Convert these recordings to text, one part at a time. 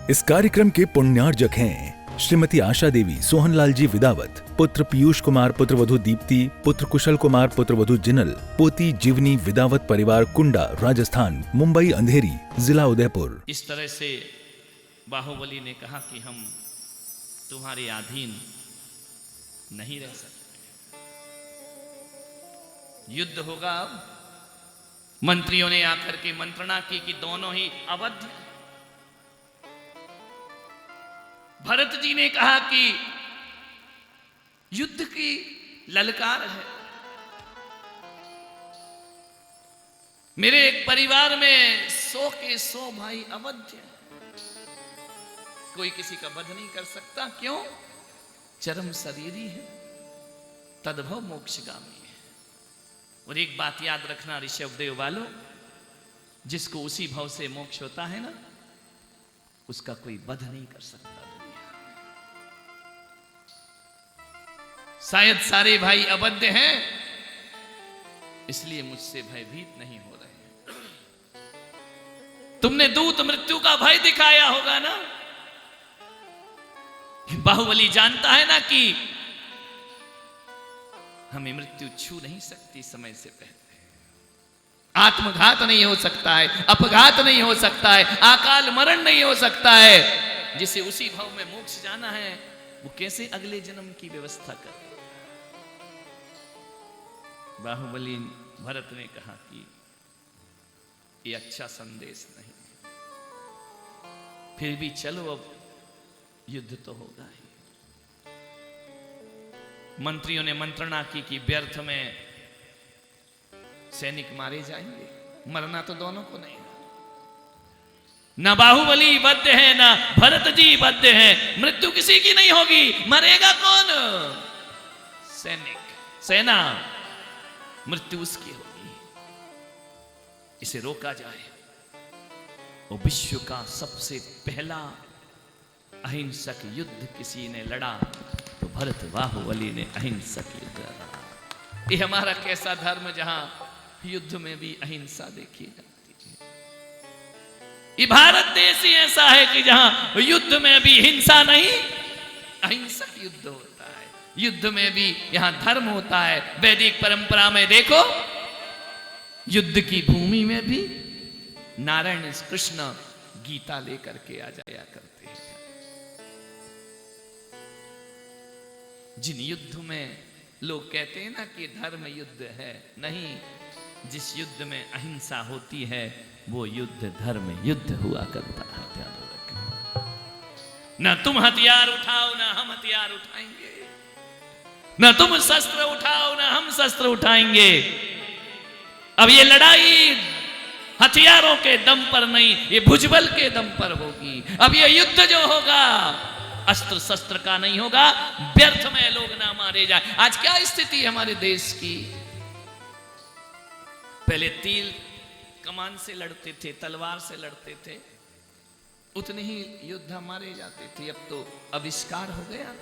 इस कार्यक्रम के पुण्यार्जक हैं श्रीमती आशा देवी, सोहनलाल जी विदावत, पुत्र पीयूष कुमार, पुत्रवधू दीप्ति, पुत्र कुशल कुमार, पुत्रवधू जिनल, पोती जीवनी विदावत, परिवार कुंडा, राजस्थान, मुंबई अंधेरी, जिला उदयपुर। इस तरह से बाहुबली ने कहा कि हम तुम्हारे अधीन नहीं रह सकते, युद्ध होगा। अब मंत्रियों ने आकर के मंत्रणा की कि दोनों ही अवध। भरत जी ने कहा कि युद्ध की ललकार है, मेरे एक परिवार में 100 के 100 भाई अवध हैं, कोई किसी का वध नहीं कर सकता। क्यों? चरम शरीरी है, तद्भव मोक्षगामी है। और एक बात याद रखना ऋषभदेव वालों, जिसको उसी भव से मोक्ष होता है ना, उसका कोई वध नहीं कर सकता। शायद सारे भाई अवध हैं, इसलिए मुझसे भयभीत नहीं हो रहे हैं। तुमने दूत मृत्यु का भय दिखाया होगा ना। बाहुबली जानता है ना कि हमें मृत्यु छू नहीं सकती समय से पहले। आत्मघात नहीं हो सकता है, अपघात नहीं हो सकता है, अकाल मरण नहीं हो सकता है। जिसे उसी भाव में मोक्ष जाना है, वो कैसे अगले जन्म की व्यवस्था करे। बाहुबली भरत ने कहा कि ये अच्छा संदेश नहीं, फिर भी चलो, अब युद्ध तो होगा ही। मंत्रियों ने मंत्रणा की कि व्यर्थ में सैनिक मारे जाएंगे, मरना तो दोनों को नहीं। ना बाहुबली बद्ध है, ना भरत जी बद्ध है, मृत्यु किसी की नहीं होगी। मरेगा कौन? सैनिक, सेना। मृत्यु उसकी होगी। इसे रोका जाए। वो विश्व का सबसे पहला अहिंसक युद्ध किसी ने लड़ा तो भरत बाहुबली ने अहिंसक युद्ध लड़ा। ये हमारा कैसा धर्म, जहां युद्ध में भी अहिंसा देखी जाती है। ये भारत देश ही ऐसा है कि जहां युद्ध में भी हिंसा नहीं, अहिंसक युद्ध होता है। युद्ध में भी यहां धर्म होता है। वैदिक परंपरा में देखो, युद्ध की भूमि में भी नारायण कृष्ण गीता लेकर के आ जाया करते हैं। जिन युद्ध में लोग कहते हैं ना कि धर्म युद्ध है, नहीं, जिस युद्ध में अहिंसा होती है वो युद्ध धर्म युद्ध हुआ करता है। ध्यान रखना। ना तुम हथियार उठाओ, ना हम हथियार उठाएंगे। ना तुम शस्त्र उठाओ, ना हम शस्त्र उठाएंगे। अब ये लड़ाई हथियारों के दम पर नहीं, ये भुजबल के दम पर होगी। अब ये युद्ध जो होगा अस्त्र शस्त्र का नहीं होगा, व्यर्थ में लोग ना मारे जाए। आज क्या स्थिति है हमारे देश की? पहले तीर कमान से लड़ते थे, तलवार से लड़ते थे, उतने ही योद्धा मारे जाते थे। अब तो आविष्कार हो गया,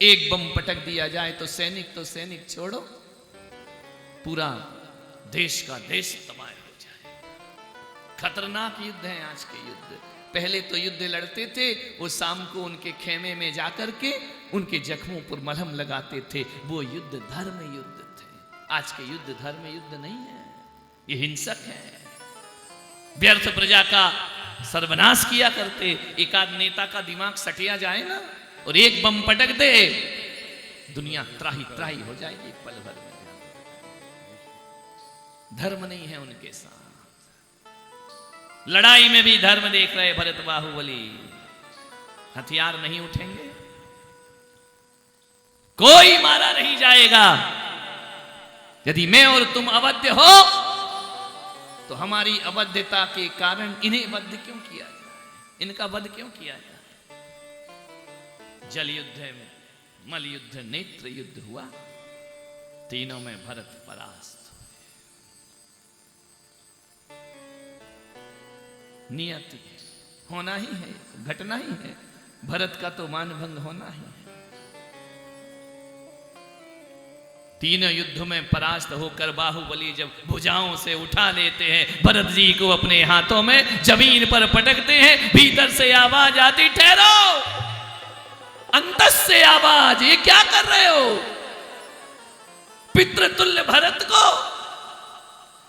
एक बम पटक दिया जाए तो सैनिक छोड़ो, पूरा देश का देश तबाह हो जाए। खतरनाक युद्ध है आज के युद्ध। पहले तो युद्ध लड़ते थे, वो शाम को उनके खेमे में जाकर के उनके जख्मों पर मलहम लगाते थे। वो युद्ध धर्म युद्ध थे। आज के युद्ध धर्म युद्ध नहीं है, ये हिंसक है। व्यर्थ प्रजा का सर्वनाश किया करते। एक आध नेता का दिमाग सटिया जाए ना और एक बम पटक दे, दुनिया त्राही त्राही हो जाएगी पल भर में। धर्म नहीं है उनके साथ। लड़ाई में भी धर्म देख रहे भरत बाहुबली। हथियार नहीं उठेंगे, कोई मारा नहीं जाएगा। यदि मैं और तुम अवध्य हो तो हमारी अवध्यता के कारण इन्हें वध क्यों किया जाए? इनका वध क्यों किया जाए? जल युद्ध में, मल युद्ध, नेत्र युद्ध हुआ, तीनों में भरत परास्त। नियति होना ही है, घटना ही है। भरत का तो मानभंग होना ही है। तीनों युद्ध में परास्त होकर बाहुबली जब भुजाओं से उठा लेते हैं, भरत जी को अपने हाथों में जमीन पर पटकते हैं, भीतर से आवाज आती, ठहरो, अंतस से आवाज, ये क्या कर रहे हो? पितृतुल्य भरत को,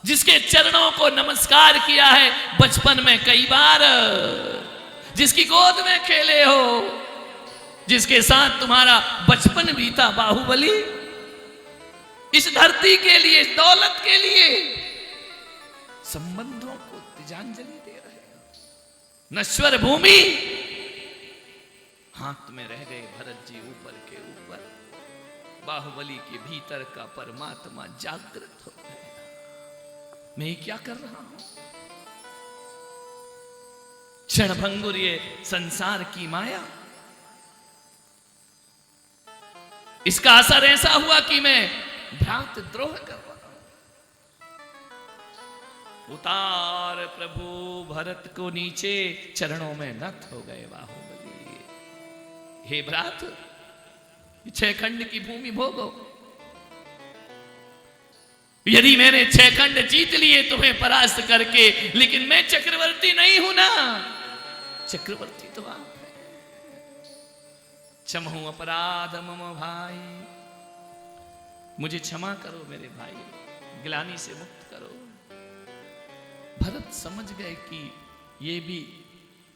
जिसके चरणों को नमस्कार किया है बचपन में कई बार, जिसकी गोद में खेले हो, जिसके साथ तुम्हारा बचपन बीता बाहुबली, इस धरती के लिए, इस दौलत के लिए संबंधों को तिजांजलि दे रहे हो। नश्वर भूमि, हाथ में रह गए भरत जी ऊपर के ऊपर, बाहुबली के भीतर का परमात्मा जागृत हो गया। मैं क्या कर रहा हूं? क्षणभंगुर ये संसार की माया, इसका असर ऐसा हुआ कि मैं भ्रांत द्रोह कर रहा हूं। उतार प्रभु भरत को नीचे, चरणों में नत हो गए बाहुबली। हे भ्रात, 6 खंड की भूमि भोगो। यदि मैंने 6 खंड जीत लिए तुम्हें परास्त करके, लेकिन मैं चक्रवर्ती नहीं हूं ना, चक्रवर्ती तो आप है। क्षमहु अपराध मम भाई, मुझे क्षमा करो मेरे भाई, ग्लानि से मुक्त करो। भरत समझ गए कि ये भी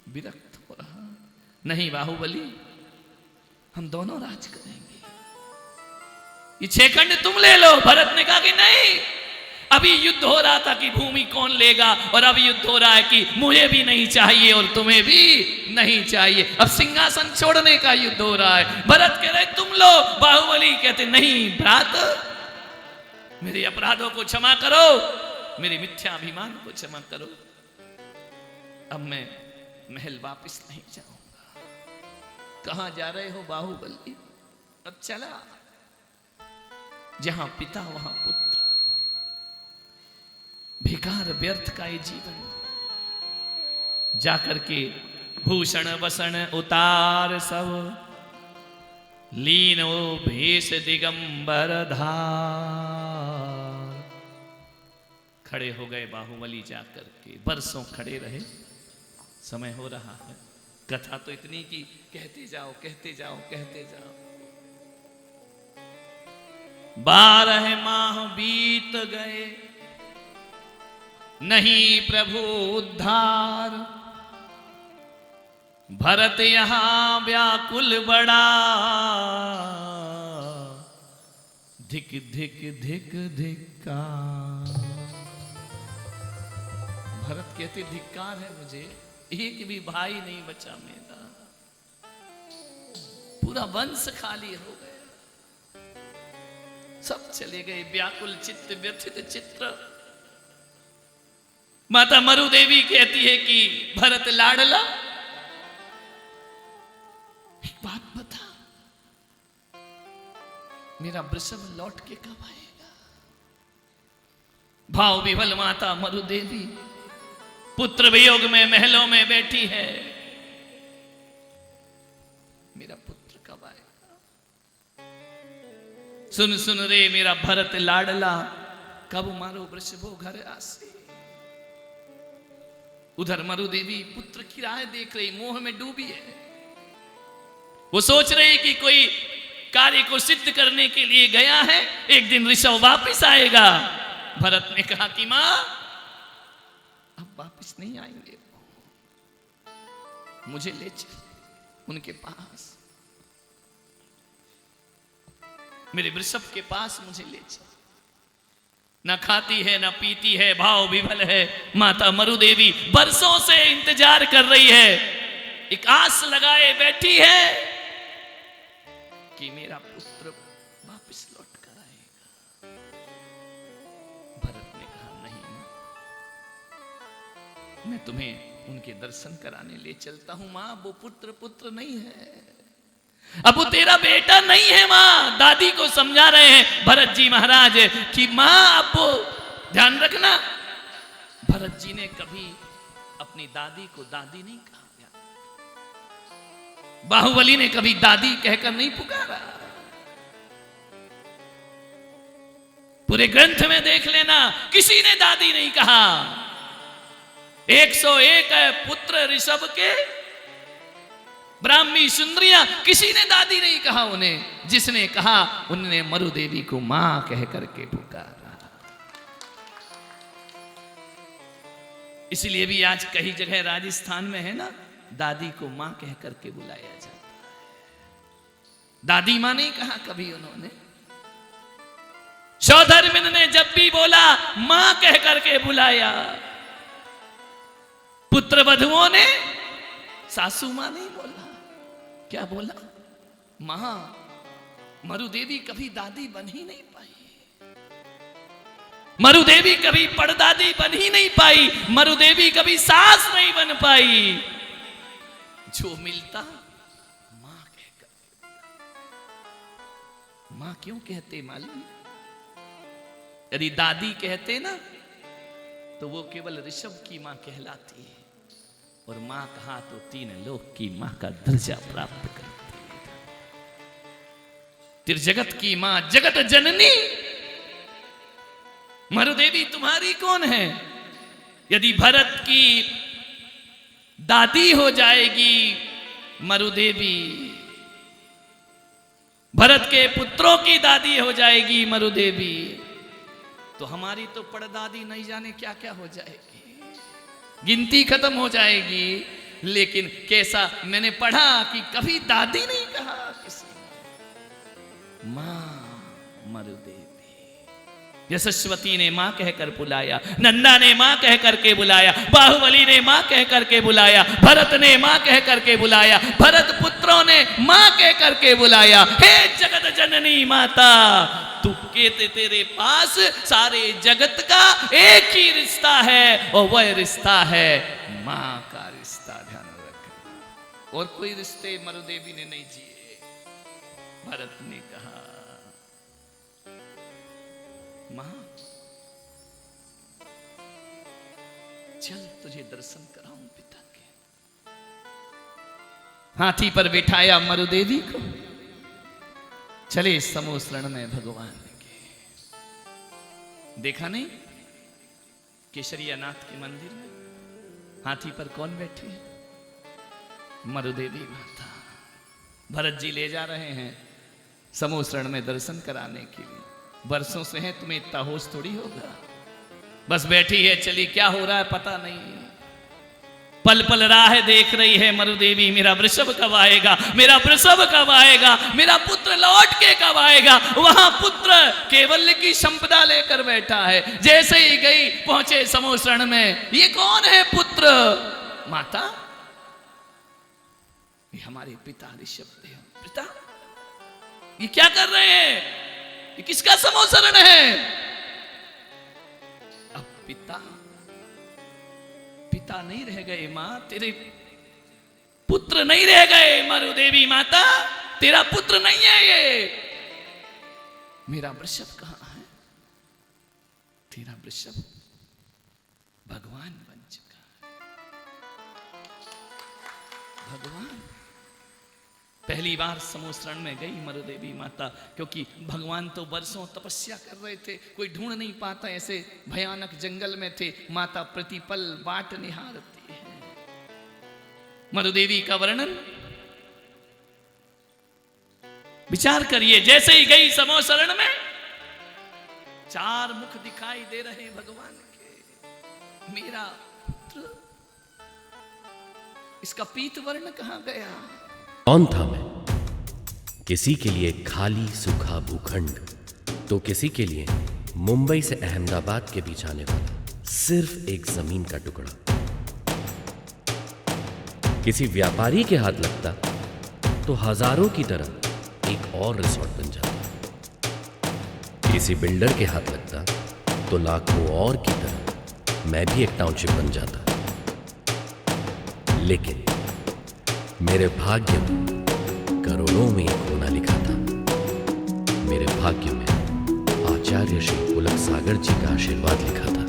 विरक्त हो रहा। नहीं बाहुबली, हम दोनों राज करेंगे, ये 6 खंड तुम ले लो। भरत ने कहा कि नहीं, अभी युद्ध हो रहा था कि भूमि कौन लेगा, और अब युद्ध हो रहा है कि मुझे भी नहीं चाहिए और तुम्हें भी नहीं चाहिए। अब सिंहासन छोड़ने का युद्ध हो रहा है। भरत कह रहे तुम लो, बाहुबली कहते नहीं भ्रात, मेरे अपराधों को क्षमा करो, मेरे मिथ्याभिमान को क्षमा करो। अब मैं महल वापस नहीं जाऊंगा। कहां जा रहे हो बाहुबली? अब चला, जहां पिता वहां पुत्र, बेकार व्यर्थ का ये जीवन। जाकर के भूषण वसन उतार सब, लीन ओ भेष दिगंबर धार। खड़े हो गए बाहुबली जाकर के, बरसों खड़े रहे। समय हो रहा है, कथा तो इतनी कि कहते जाओ कहते जाओ कहते जाओ। 12 माह बीत गए, नहीं प्रभु उद्धार। भरत यहां व्याकुल बड़ा, धिक धिक धिक धिक्कार। भरत कहते धिक्कार है मुझे, एक भी भाई नहीं बचा मेरा, पूरा वंश खाली हो गया, सब चले गए। व्याकुल चित्त व्यथित चित्र। माता मरु देवी कहती है कि भरत लाडला, एक बात बता, मेरा वृषभ लौट के कब आएगा? भाव विभल माता मरु देवी पुत्र वियोग में महलों में बैठी है। मेरा पुत्र कब आएगा? सुन सुन रे मेरा भरत लाडला, कब मारो वृषभो घर आसे। उधर मरु देवी पुत्र की राह देख रही, मोह में डूबी है। वो सोच रही कि कोई कार्य को सिद्ध करने के लिए गया है, एक दिन ऋषभ वापस आएगा। भरत ने कहा कि मां अब वापस नहीं आएंगे, मुझे ले चल उनके पास, मेरे वृषभ के पास मुझे ले चल। न खाती है न पीती है, भाव विभल है। माता मरु देवी बरसों से इंतजार कर रही है, एक आस लगाए बैठी है कि मेरा पुत्र वापस लौट कर आएगा। भरत ने कहा नहीं, मैं तुम्हें उनके दर्शन कराने ले चलता हूं। मां वो पुत्र नहीं है, अब वो तेरा बेटा नहीं है। मां दादी को समझा रहे हैं भरत जी महाराज कि मां अब वो ध्यान रखना। भरत जी ने कभी अपनी दादी को दादी नहीं कहा, बाहुबली ने कभी दादी कहकर नहीं पुकारा। पूरे ग्रंथ में देख लेना, किसी ने दादी नहीं कहा। 101 है पुत्र ऋषभ के, ब्राह्मी सुंदरियां, किसी ने दादी नहीं कहा उन्हें। जिसने कहा उन्होंने मरु देवी को मां कह करके पुकारा। इसलिए भी आज कई जगह राजस्थान में है ना, दादी को मां कह करके बुलाया जाता है। दादी मां नहीं कहा कभी उन्होंने। सौधर्मिन ने जब भी बोला मां कह करके बुलाया। पुत्र वधुओं ने सासू मां नहीं बोला, क्या बोला? मां। मरु देवी कभी दादी बन ही नहीं पाई। मरु देवी कभी पड़दादी बन ही नहीं पाई। मरु देवी कभी सास नहीं बन पाई। जो मिलता मां कहकर। मां क्यों कहते मालूम? यदि दादी कहते ना तो वो केवल ऋषभ की मां कहलाती है, और मां कहा तो 3 लोक की मां का दर्जा प्राप्त करती है। त्रिजगत की मां, जगत जननी मरुदेवी तुम्हारी कौन है? यदि भरत की दादी हो जाएगी मरुदेवी, भरत के पुत्रों की दादी हो जाएगी मरुदेवी, तो हमारी तो पड़दादी नहीं जाने क्या क्या हो जाएगी, गिनती खत्म हो जाएगी। लेकिन कैसा मैंने पढ़ा कि कभी दादी नहीं कहा किसी ने, मां मरुदेवी। यशस्वती ने मां कहकर बुलाया, नंदा ने मां कह करके बुलाया, बाहुबली ने मां कह करके बुलाया, भरत ने मां कह करके बुलाया, भरत पुत्रों ने मां कह करके बुलाया। हे जगत जननी माता, तू कहते तेरे पास सारे जगत का एक ही रिश्ता है, और वह रिश्ता है मां का रिश्ता। ध्यान रखना, और कोई रिश्ते मरुदेवी ने नहीं जिए। भरत ने कहा मां चल तुझे दर्शन कराऊं पिता के। हाथी पर बिठाया मरुदेवी को, चले समूह शरण में भगवान के। देखा नहीं केसरिया नाथ के मंदिर में हाथी पर कौन बैठी है? मरुदेवी माता। भरत जी ले जा रहे हैं समूह शरण में दर्शन कराने के लिए। बरसों से है, तुम्हें इतना होश थोड़ी होगा। बस बैठी है, चली, क्या हो रहा है पता नहीं। पल पल राह देख रही है मरुदेवी, मेरा वृषभ कब आएगा, मेरा वृषभ कब आएगा, मेरा पुत्र लौट के कब आएगा। वहां पुत्र केवल्य की संपदा लेकर बैठा है। जैसे ही गई पहुंचे समूह शरण में, ये कौन है पुत्र? माता, ये हमारे पिता ऋषभ देव। पिता, ये क्या कर रहे हैं? ये किसका समूह शरण है? अब पिता नहीं रह गए मां, तेरे पुत्र नहीं रह गए। मरुदेवी माता, तेरा पुत्र नहीं है ये। मेरा वृषभ कहां है? तेरा वृषभ भगवान बन चुका है। भगवान। पहली बार समूह शरण में गई मरुदेवी माता, क्योंकि भगवान तो वर्षों तपस्या कर रहे थे, कोई ढूंढ नहीं पाता, ऐसे भयानक जंगल में थे। माता प्रतिपल बाट निहारती है। मरुदेवी का वर्णन विचार करिए। जैसे ही गई समूह शरण में, 4 मुख दिखाई दे रहे भगवान के। मेरा पुत्र, इसका पीत वर्ण कहां गया? कौन था मैं? किसी के लिए खाली सूखा भूखंड, तो किसी के लिए मुंबई से अहमदाबाद के बीच आने वाला सिर्फ एक जमीन का टुकड़ा। किसी व्यापारी के हाथ लगता तो हजारों की तरह एक और रिसोर्ट बन जाता। किसी बिल्डर के हाथ लगता तो लाखों और की तरह मैं भी एक टाउनशिप बन जाता। लेकिन मेरे भाग्य में करोड़ों में एक होना लिखा था। मेरे भाग्य में आचार्य श्री पुलक सागर जी का आशीर्वाद लिखा था।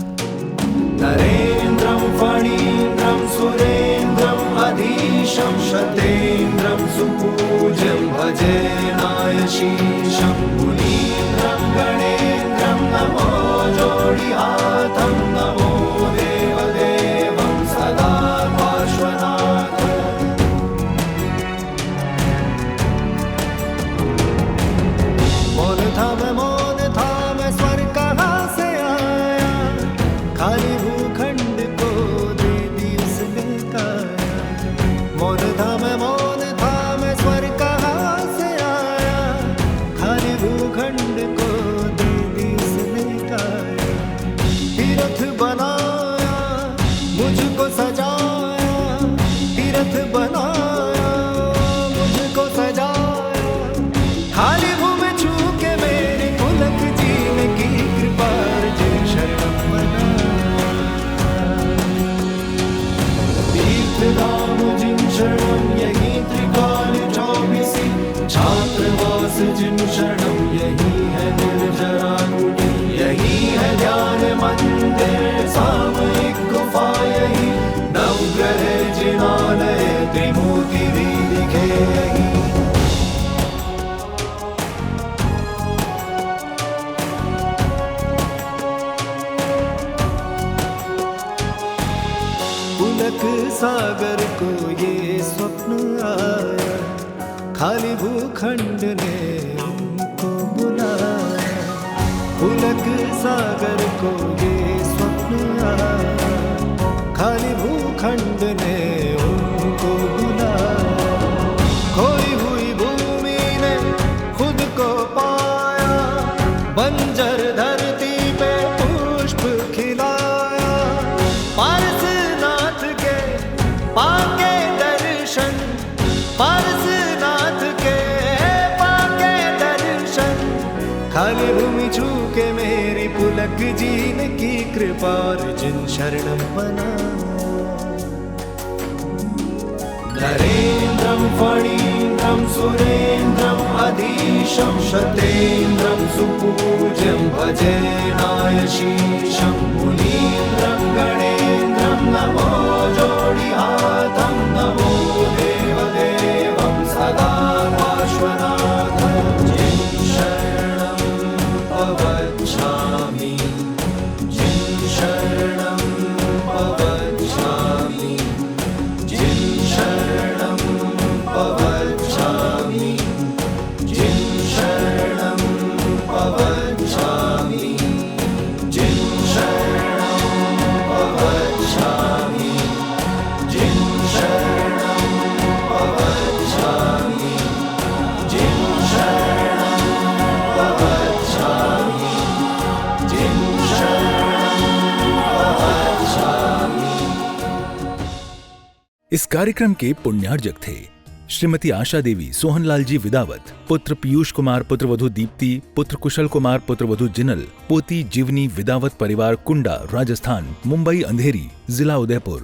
नरेन्द्रं फणीन्द्रं सुरेन्द्रं अधीशं शतेन्द्रं सुपूज्यं भजे नायशीशं मुनीन्द्रं गणेन्द्रं नमो सजाया, तीर्थ बनाया, मुझको सजाया, खाली भूम छू के मेरी पुलक जीने की कृपा अर्जुन शरणम बनाया। तीर्थधाम जिन शरणम यही त्रिकाल चौबीसी, छात्रवास जिन शरणम यही है निर्जरा कुटी, यही है ध्यान मंदिर सामयिक गुफा, यही नवग्रह जिनालय त्रिमूर्ति भी दिखे यही। पुलक सागर को ये स्वप्न आया, खाली भूखंड ने उनको बुलाया। पुलक सागर को ये स्वप्न आया, खाली भूखंड ने उनको बुलाया। खोई हुई भूमि ने खुद को पाया, बंजर धरती पे पुष्प खिलाया। पारसनाथ के पाके दर्शन, पारसनाथ के पाके दर्शन, खाली भूमि छू के मेरी पुलक जीन की कृपा अर्जुन शरणम बनाया। नरेन्द्रं फणीन्द्रं सुरेन्द्रं अधीशं, शतेन्द्रं सुपूज्यं भजेनायशीशं। मुनीन्द्रं गणेन्द्रं नमो जोडिहातं, नमो देवदेवं सदा पार्श्वनाथं। जिन शरणं पवच्छामि, जिन शरणं पवच्छामि, जिन शरणं पवच्छामि, जिन शरणं पवच्छामि, जिन शरणं पवच्छामि, जिन शरणं पवच्छामि, जिन शरणं पवच्छामि, जिन शरणं पवच्छामि। इस कार्यक्रम के पुण्यार्जक थे श्रीमती आशा देवी सोहनलाल जी विदावत, पुत्र पीयूष कुमार पुत्रवधू दीप्ति, पुत्र कुशल कुमार पुत्रवधू जिनल, पोती जीवनी विदावत परिवार कुंडा राजस्थान, मुंबई अंधेरी जिला उदयपुर।